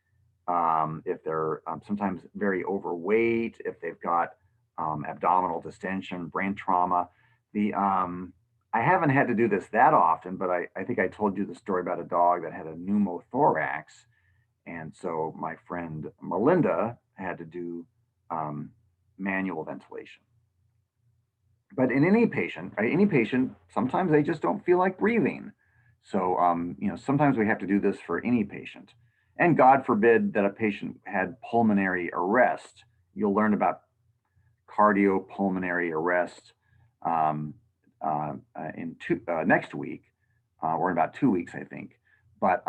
if they're sometimes very overweight, if they've got abdominal distension, brain trauma. I haven't had to do this that often, but I think I told you the story about a dog that had a pneumothorax. And so my friend Melinda had to do manual ventilation. But in any patient, sometimes they just don't feel like breathing. So, sometimes we have to do this for any patient. And God forbid that a patient had pulmonary arrest. You'll learn about cardiopulmonary arrest next week, or in about 2 weeks, I think. But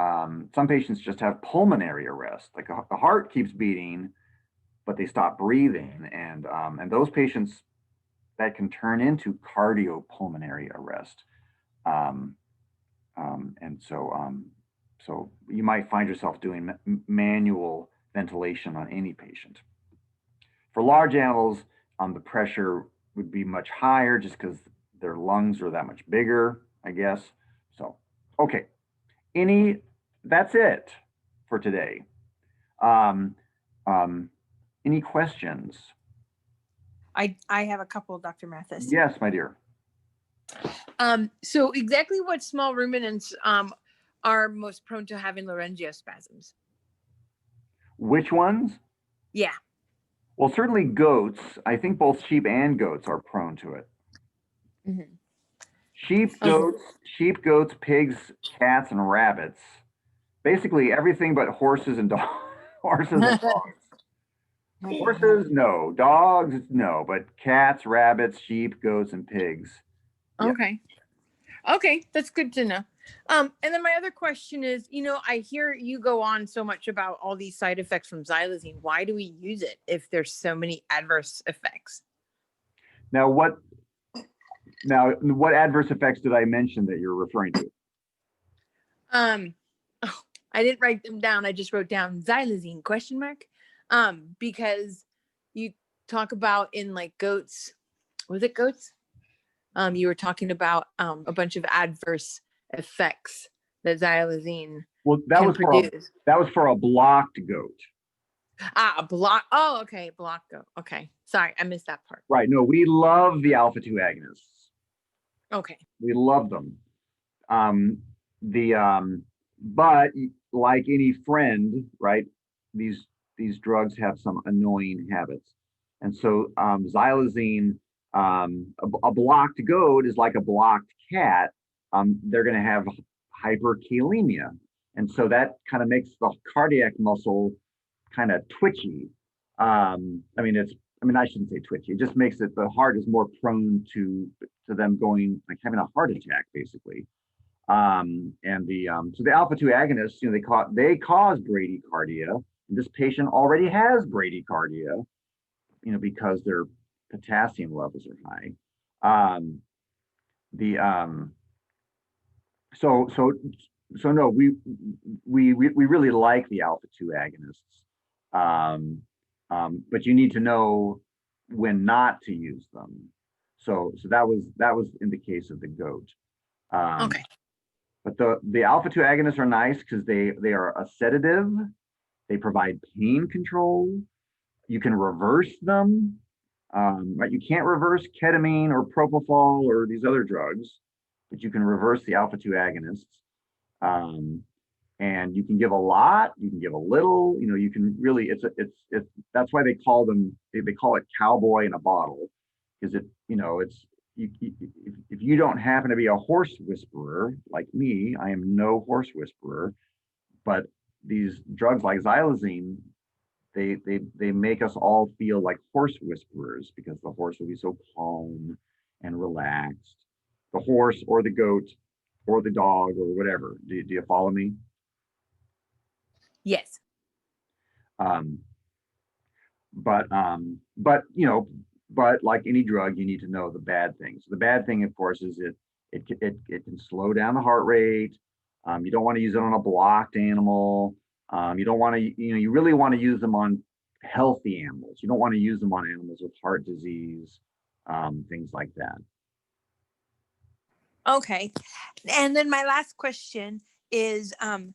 some patients just have pulmonary arrest, like the heart keeps beating, but they stop breathing, and those patients, that can turn into cardiopulmonary arrest. And so you might find yourself doing manual ventilation on any patient. For large animals, the pressure would be much higher just because their lungs are that much bigger, I guess. So, okay. That's it for today. Any questions? I have a couple, Dr. Mathis. Yes, my dear. So exactly what small ruminants are most prone to having laryngospasms? Which ones? Yeah. Well, certainly goats. I think both sheep and goats are prone to it. Mm-hmm. Sheep, goats, pigs, cats, and rabbits. Basically everything but horses and dogs. Horses and dogs. Horses, no. Dogs, no. But cats, rabbits, sheep, goats, and pigs. Yeah. Okay, that's good to know. And then my other question is, I hear you go on so much about all these side effects from xylazine. Why do we use it if there's so many adverse effects? Now, what adverse effects did I mention that you're referring to? I didn't write them down. I just wrote down xylazine ? Because you talk about in like goats, was it goats? You were talking about a bunch of adverse effects that xylazine Well, can produce. that was for a blocked goat. Ah, a block. Oh, okay, block goat. Okay, sorry, I missed that part. Right. No, we love the alpha-2 agonists. Okay. We love them. Um, but like any friend, right? These drugs have some annoying habits, and so xylazine, a blocked goat is like a blocked cat. They're going to have hyperkalemia, and so that kind of makes the cardiac muscle kind of twitchy. I shouldn't say twitchy. It just makes it the heart is more prone to them going like having a heart attack, basically. So the alpha-2 agonists, they cause bradycardia. And this patient already has bradycardia, because their potassium levels are high. The so so so no, we really like the alpha-2 agonists, but you need to know when not to use them. So that was in the case of the goat. Okay. But the alpha-2 agonists are nice because they are a sedative. They provide pain control. You can reverse them. Right? You can't reverse ketamine or propofol or these other drugs, but you can reverse the alpha-2 agonists. And you can give a lot, you can give a little. You can really. It's that's why they call it cowboy in a bottle, because if you don't happen to be a horse whisperer like me, I am no horse whisperer, but these drugs like xylazine, they make us all feel like horse whisperers because the horse will be so calm and relaxed. The horse or the goat or the dog or whatever. Do you follow me? Yes. Um, but like any drug, you need to know the bad things. The bad thing, of course, is it can slow down the heart rate. You don't want to use it on a blocked animal. You don't want to, you really want to use them on healthy animals. You don't want to use them on animals with heart disease, things like that. Okay. And then my last question is, I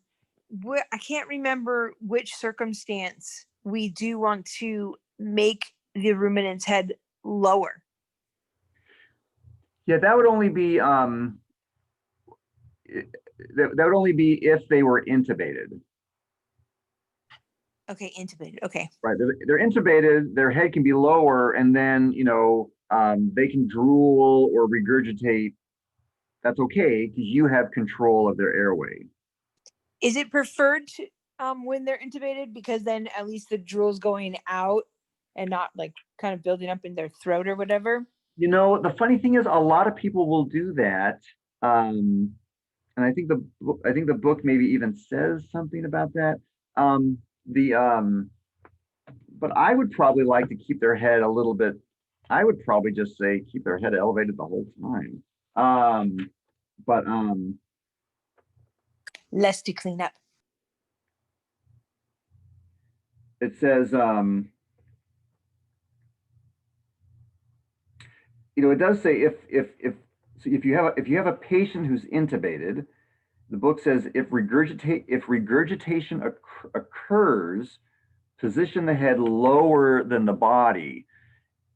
can't remember which circumstance we do want to make the ruminant's head lower. Yeah, that would only be that would only be if they were intubated. Okay, intubated. Okay. Right, they're intubated. Their head can be lower, and then they can drool or regurgitate. That's okay because you have control of their airway. Is it preferred to, when they're intubated, because then at least the drool's going out and not like kind of building up in their throat or whatever? The funny thing is, a lot of people will do that, and I think the book maybe even says something about that. But I would probably like to keep their head a little bit. I would probably just say keep their head elevated the whole time. But Less to clean up. it says it does say if you have a patient who's intubated, the book says if regurgitation occurs, position the head lower than the body,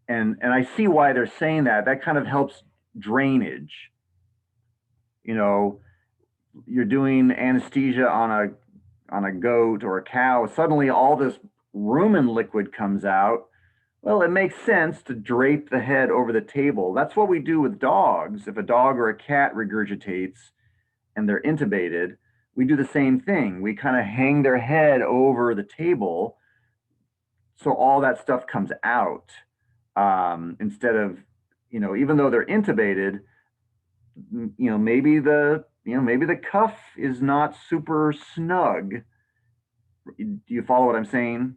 and I see why they're saying that. That kind of helps drainage. You're doing anesthesia on a goat or a cow. Suddenly, all this rumen liquid comes out. Well, it makes sense to drape the head over the table. That's what we do with dogs. If a dog or a cat regurgitates and they're intubated, we do the same thing. We kind of hang their head over the table so all that stuff comes out, instead of, even though they're intubated, maybe the cuff is not super snug. Do you follow what I'm saying?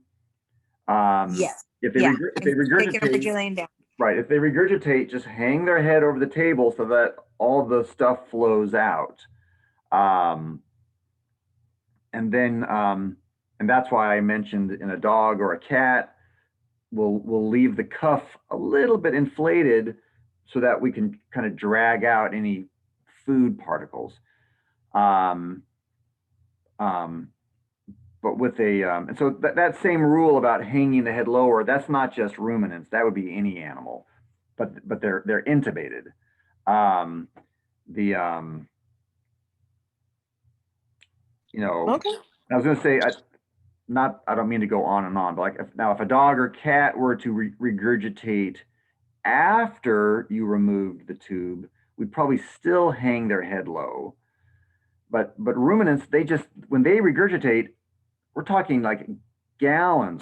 Yes. If they regurgitate, laying down. right? If they regurgitate, just hang their head over the table so that all the stuff flows out. And that's why I mentioned in a dog or a cat, we'll leave the cuff a little bit inflated so that we can kind of drag out any food particles. But with and so that same rule about hanging the head lower, that's not just ruminants. That would be any animal, but they're intubated. The Okay. I was going to say, I don't mean to go on and on, but like if a dog or cat were to regurgitate after you removed the tube, we'd probably still hang their head low. But ruminants, when they regurgitate, we're talking like gallons,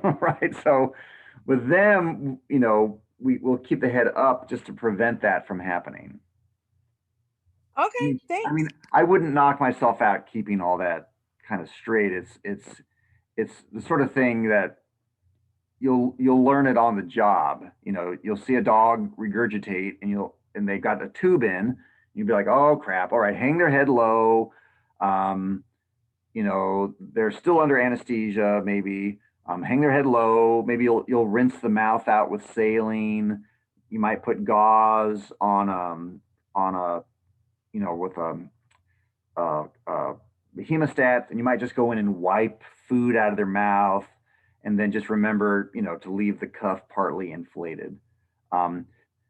right? So with them, we'll keep the head up just to prevent that from happening. Okay, thanks. I wouldn't knock myself out keeping all that kind of straight. It's the sort of thing that you'll learn it on the job. You'll see a dog regurgitate and they got a tube in. You'd be like, oh crap! All right, hang their head low. They're still under anesthesia. Maybe hang their head low. Maybe you'll rinse the mouth out with saline. You might put gauze on a with the hemostat, and you might just go in and wipe food out of their mouth, and then just remember, to leave the cuff partly inflated.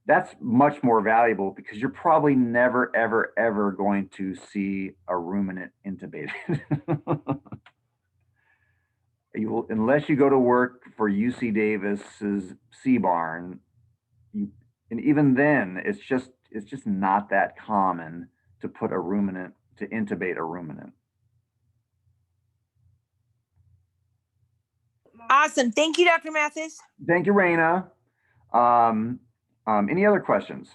That's much more valuable because you're probably never, ever, ever going to see a ruminant intubated. Unless you go to work for UC Davis's Sea Barn, and even then, it's just not that common to intubate a ruminant. Awesome. Thank you, Dr. Mathis. Thank you, Raina. Any other questions?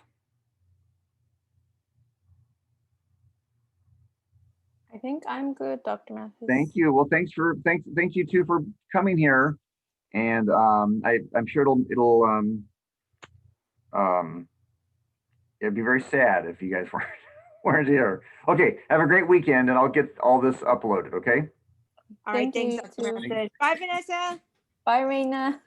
I think I'm good, Dr. Mathis. Thank you. Well, thank you too for coming here, and I'm sure it'd be very sad if you guys weren't here. Okay, have a great weekend, and I'll get all this uploaded. Okay. All right. Thank Thanks, you, Dr. too. Mathis. Bye, Vanessa. Bye, Raina.